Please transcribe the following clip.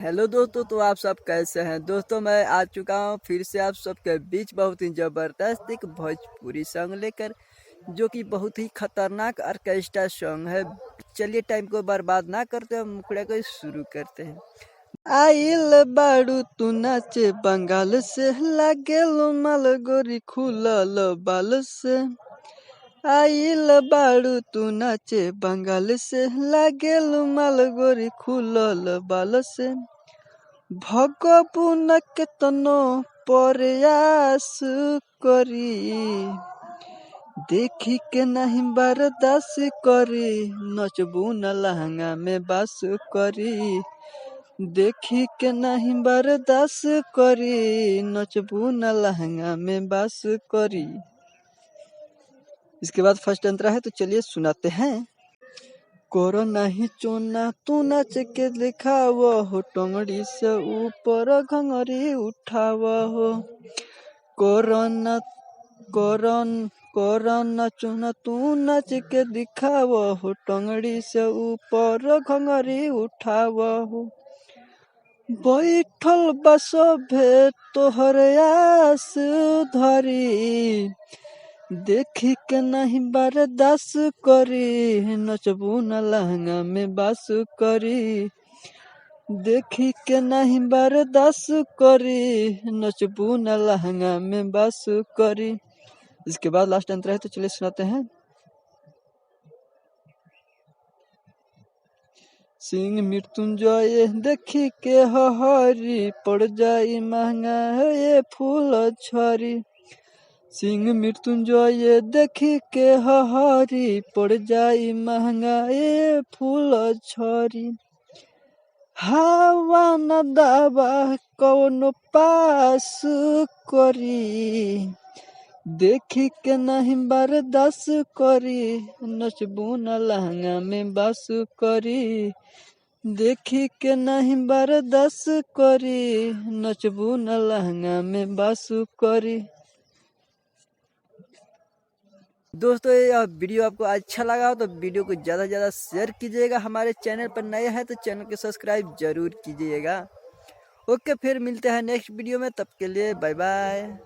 Hello दोस्तों, तो आप सब कैसे हैं दोस्तों। मैं आ चुका हूं फिर से आप सबके बीच बहुत ही जबरदस्त एक भोजपुरी सॉन्ग लेकर, जो कि बहुत ही खतरनाक ऑर्केस्ट्रा सॉन्ग है। चलिए टाइम को बर्बाद ना करते हम मुखड़े को शुरू करते हैं। आइल बाड़ू तू नाचे बंगाल से, लागेलो माल गोरी खुलल बाल से। आइल बाड़ू तू नाचे बंगाल से, लागेलो माल गोरी खुलल बाल से। भगबुन केतनो प्रयास करी, देखी के नहीं बर्दाश्त करी। नचबू न लहंगा में बास करी, देखी के नहीं बर्दाश्त करी। नचबू न लहंगा में बास करी। इसके बाद फर्स्ट अंतरा है, तो चलिए सुनाते हैं। करो नहीं चोना तू नाच के दिखाव हो, टंगड़ी से ऊपर घंगरी उठाव हो। कोरोना चोना तू नाच के दिखाव हो, टंगड़ी से ऊपर घंगरी उठाव हो। बैठल बसभे तोहर आस धरी, देखी के नहीं बर्दाश्त करी। नचबू न लहंगा में बास करी, देखी के नहीं बर्दाश्त करी। नचबू न लहंगा में बास करी। इसके बाद लास्ट अंतर है, तो चलिए सुनाते हैं। सिंह मृत्युंजय देखी के हरी, पड़ जाई महंगा है ये फूल छरी। सिंह मृत्युंजय देखी के हरी, पड़ जाई महंगा ये फूल छरी। हवा न दावा कौन पास करी, देखी के नहीं बर्दाश्त करी। नचबू न लहंगा में बास करी, देखी के नहीं बर्दाश्त करी। नचबू न लहंगा में बास करी। दोस्तों, यह वीडियो आपको अच्छा लगा हो तो वीडियो को ज़्यादा से ज़्यादा शेयर कीजिएगा। हमारे चैनल पर नए हैं तो चैनल को सब्सक्राइब जरूर कीजिएगा। ओके, फिर मिलते हैं नेक्स्ट वीडियो में, तब के लिए बाय बाय।